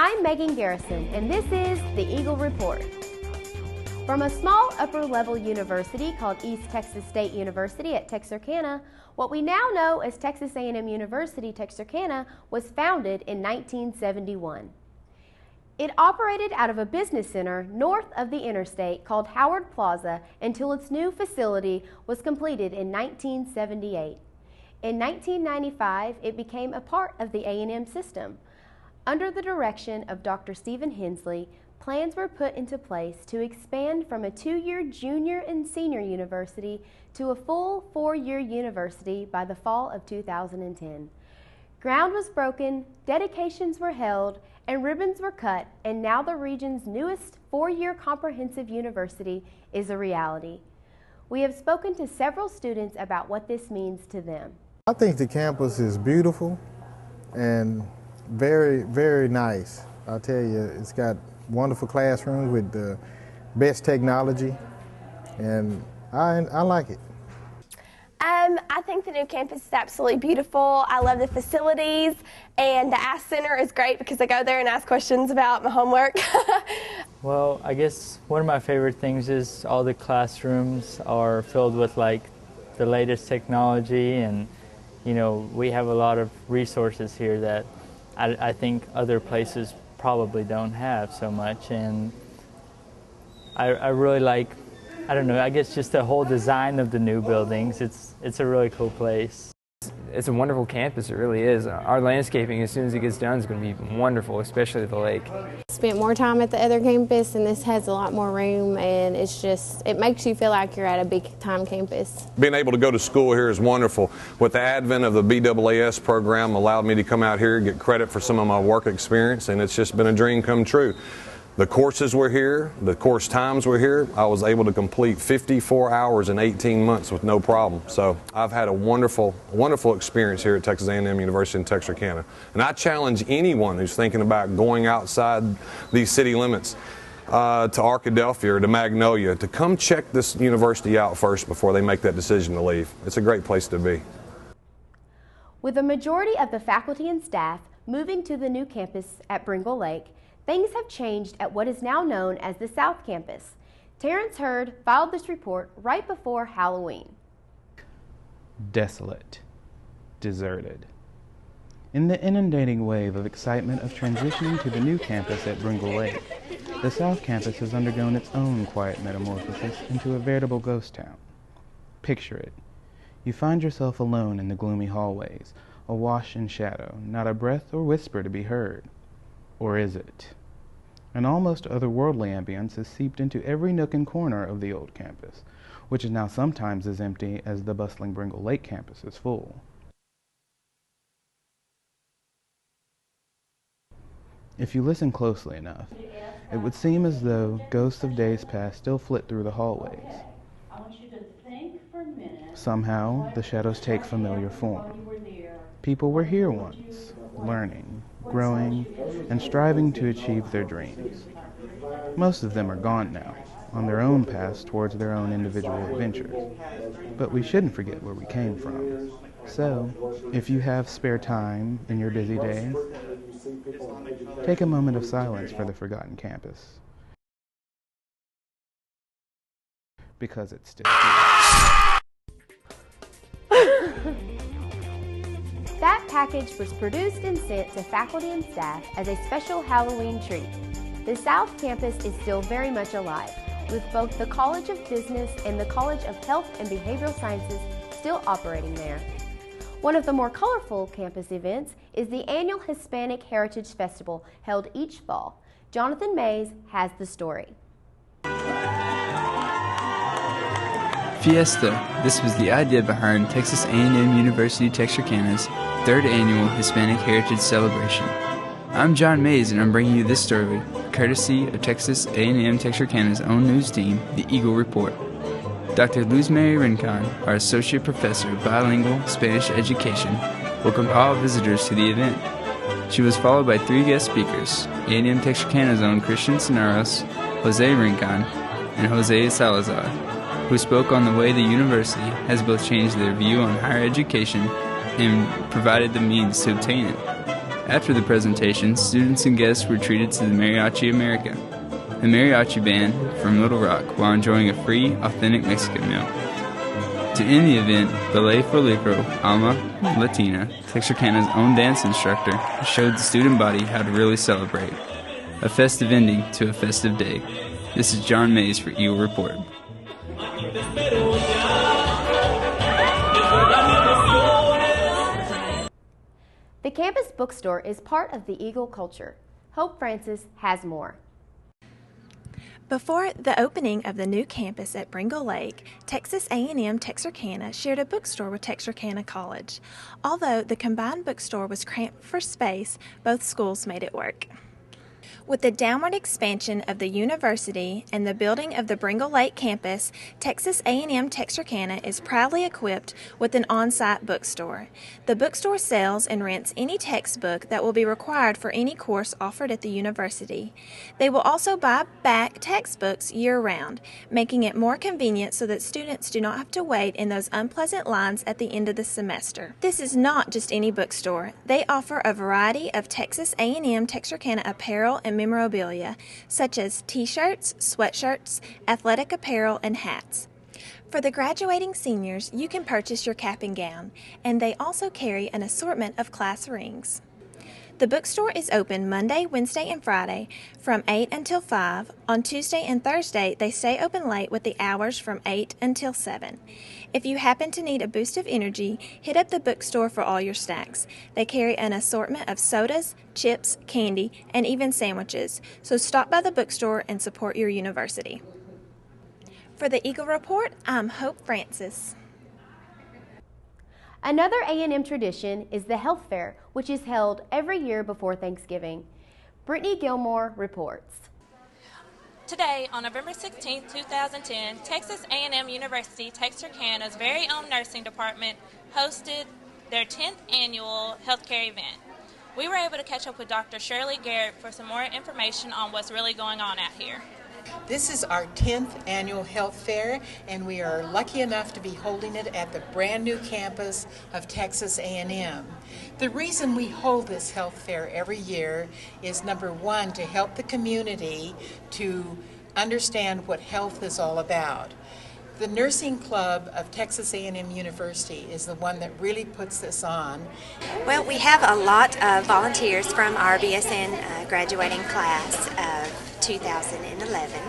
I'm Megan Garrison, and this is the Eagle Report. From a small upper-level university called East Texas State University at Texarkana, what we now know as Texas A&M University-Texarkana was founded in 1971. It operated out of a business center north of the interstate called Howard Plaza until its new facility was completed in 1978. In 1995, it became a part of the A&M system. Under the direction of Dr. Stephen Hensley, plans were put into place to expand from a 2-year junior and senior university to a full 4-year university by the fall of 2010. Ground was broken, dedications were held, and ribbons were cut, and now the region's newest 4-year comprehensive university is a reality. We have spoken to several students about what this means to them. I think the campus is beautiful and very, very nice. I'll tell you, it's got wonderful classrooms with the best technology, and I like it. I think the new campus is absolutely beautiful. I love the facilities, and the Ask Center is great because I go there and ask questions about my homework. Well, I guess one of my favorite things is all the classrooms are filled with like the latest technology, and you know, we have a lot of resources here that I think other places probably don't have so much, and I really like, I don't know, I guess just the whole design of the new buildings. It's a really cool place. It's a wonderful campus, it really is. Our landscaping, as soon as it gets done, is going to be wonderful, especially the lake. Spent more time at the other campus, and this has a lot more room, and it makes you feel like you're at a big-time campus. Being able to go to school here is wonderful. With the advent of the BAAS program, allowed me to come out here and get credit for some of my work experience, and it's just been a dream come true. The courses were here, the course times were here. I was able to complete 54 hours in 18 months with no problem. So I've had a wonderful, wonderful experience here at Texas A&M University in Texarkana. And I challenge anyone who's thinking about going outside these city limits to Arkadelphia or to Magnolia to come check this university out first before they make that decision to leave. It's a great place to be. With a majority of the faculty and staff moving to the new campus at Bringle Lake, things have changed at what is now known as the South Campus. Terrence Hurd filed this report right before Halloween. Desolate. Deserted. In the inundating wave of excitement of transitioning to the new campus at Bringle Lake, the South Campus has undergone its own quiet metamorphosis into a veritable ghost town. Picture it. You find yourself alone in the gloomy hallways, awash in shadow, not a breath or whisper to be heard. Or is it? An almost otherworldly ambience has seeped into every nook and corner of the old campus, which is now sometimes as empty as the bustling Bringle Lake campus is full. If you listen closely enough, it would seem as though ghosts of days past still flit through the hallways. Somehow, the shadows take familiar form. People were here once, learning, growing, and striving to achieve their dreams. Most of them are gone now, on their own paths towards their own individual adventures. But we shouldn't forget where we came from. So, if you have spare time in your busy days, take a moment of silence for the forgotten campus. Because it's still here. That package was produced and sent to faculty and staff as a special Halloween treat. The South Campus is still very much alive, with both the College of Business and the College of Health and Behavioral Sciences still operating there. One of the more colorful campus events is the annual Hispanic Heritage Festival held each fall. Jonathan Mays has the story. Fiesta. This was the idea behind Texas A&M University-Texarkana's 3rd annual Hispanic Heritage Celebration. I'm John Mays, and I'm bringing you this story, courtesy of Texas A&M Texarkana's own news team, the Eagle Report. Dr. Luz Mary Rincon, our Associate Professor of Bilingual Spanish Education, welcomed all visitors to the event. She was followed by 3 guest speakers, A&M Texarkana's own Christian Sonaros, Jose Rincon, and Jose Salazar, who spoke on the way the university has both changed their view on higher education and provided the means to obtain it. After the presentation, students and guests were treated to the Mariachi America, a mariachi band from Little Rock, while enjoying a free, authentic Mexican meal. To end the event, Ballet Folclore Alma Latina, Texarkana's own dance instructor, showed the student body how to really celebrate. A festive ending to a festive day. This is John Mays for Eagle Report. The campus bookstore is part of the Eagle culture. Hope Francis has more. Before the opening of the new campus at Bringle Lake, Texas A&M Texarkana shared a bookstore with Texarkana College. Although the combined bookstore was cramped for space, both schools made it work. With the downward expansion of the university and the building of the Bringle Lake campus, Texas A&M Texarkana is proudly equipped with an on-site bookstore. The bookstore sells and rents any textbook that will be required for any course offered at the university. They will also buy back textbooks year-round, making it more convenient so that students do not have to wait in those unpleasant lines at the end of the semester. This is not just any bookstore. They offer a variety of Texas A&M Texarkana apparel and memorabilia, such as t-shirts, sweatshirts, athletic apparel, and hats. For the graduating seniors, you can purchase your cap and gown, and they also carry an assortment of class rings. The bookstore is open Monday, Wednesday, and Friday from 8 until 5. On Tuesday and Thursday, they stay open late with the hours from 8 until 7. If you happen to need a boost of energy, hit up the bookstore for all your snacks. They carry an assortment of sodas, chips, candy, and even sandwiches, so stop by the bookstore and support your university. For the Eagle Report, I'm Hope Francis. Another A&M tradition is the health fair, which is held every year before Thanksgiving. Brittany Gilmore reports. Today, on November 16, 2010, Texas A&M University-Texarkana's very own nursing department hosted their 10th annual healthcare event. We were able to catch up with Dr. Shirley Garrett for some more information on what's really going on out here. This is our 10th annual health fair, and we are lucky enough to be holding it at the brand new campus of Texas A&M. The reason we hold this health fair every year is, number one, to help the community to understand what health is all about. The Nursing Club of Texas A&M University is the one that really puts this on. Well, we have a lot of volunteers from our BSN graduating class of 2011,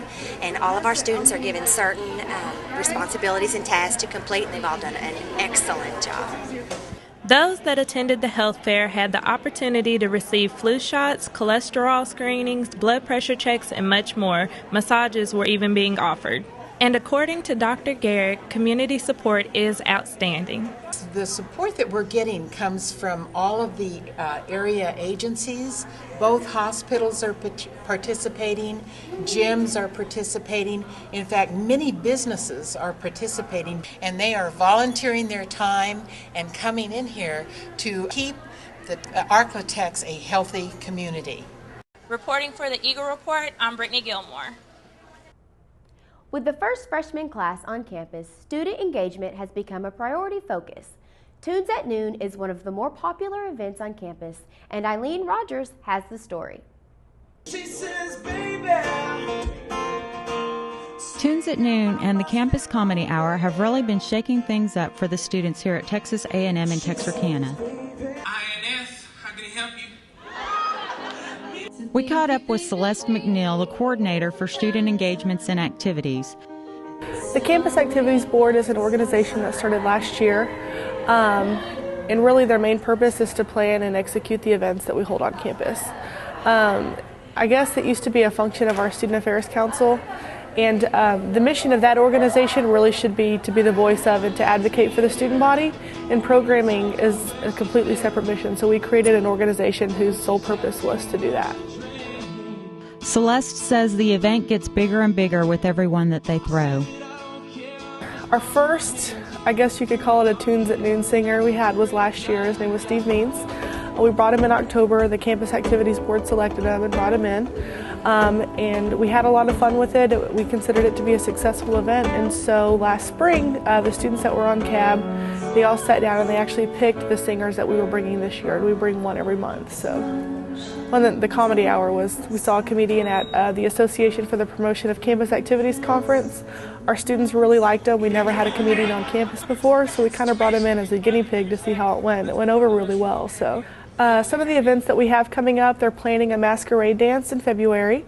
and all of our students are given certain responsibilities and tasks to complete, and they've all done an excellent job. Those that attended the health fair had the opportunity to receive flu shots, cholesterol screenings, blood pressure checks, and much more. Massages were even being offered. And according to Dr. Garrett, community support is outstanding. The support that we're getting comes from all of the area agencies. Both hospitals are participating, gyms are participating. In fact, many businesses are participating, and they are volunteering their time and coming in here to keep the Arklatex a healthy community. Reporting for the Eagle Report, I'm Brittany Gilmore. With the first freshman class on campus, student engagement has become a priority focus. Tunes at Noon is one of the more popular events on campus, and Eileen Rogers has the story. She says, baby. Tunes at Noon and the Campus Comedy Hour have really been shaking things up for the students here at Texas A&M in Texarkana. INS, how can I help you? We caught up with Celeste McNeil, the coordinator for student engagements and activities. The Campus Activities Board is an organization that started last year, and really their main purpose is to plan and execute the events that we hold on campus. I guess it used to be a function of our Student Affairs Council, and the mission of that organization really should be to be the voice of and to advocate for the student body, and programming is a completely separate mission, so we created an organization whose sole purpose was to do that. Celeste says the event gets bigger and bigger with everyone that they throw. Our first, I guess you could call it a Tunes at Noon singer we had was last year. His name was Steve Means. We brought him in October. The Campus Activities Board selected him and brought him in. And we had a lot of fun with it. We considered it to be a successful event. And so last spring, the students that were on CAB, they all sat down and they actually picked the singers that we were bringing this year. And we bring one every month. So the comedy hour was, we saw a comedian at the Association for the Promotion of Campus Activities Conference. Our students really liked him. We never had a comedian on campus before, so we kind of brought him in as a guinea pig to see how it went. It went over really well. So some of the events that we have coming up, they're planning a masquerade dance in February.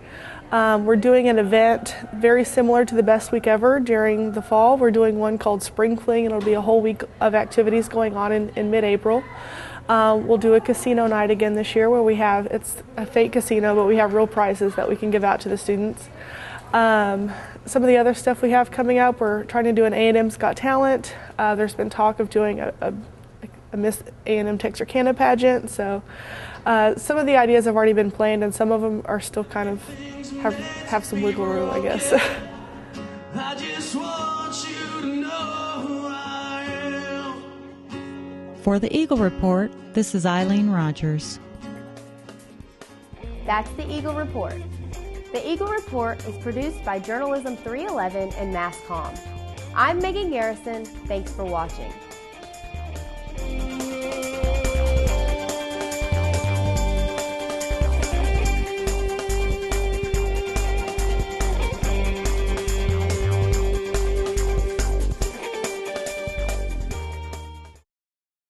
We're doing an event very similar to the Best Week Ever during the fall. We're doing one called Spring Fling, and it'll be a whole week of activities going on in mid-April. We'll do a casino night again this year where we have, it's a fake casino, but we have real prizes that we can give out to the students. Some of the other stuff we have coming up, we're trying to do an A&M's Got Talent. There's been talk of doing a Miss A&M Texarkana pageant. So some of the ideas have already been planned and some of them are still kind of have some wiggle room, I guess. I just want you to know who I am. For the Eagle Report, this is Eileen Rogers. That's the Eagle Report. The Eagle Report is produced by Journalism 311 and Mass Comm. I'm Megan Garrison. Thanks for watching.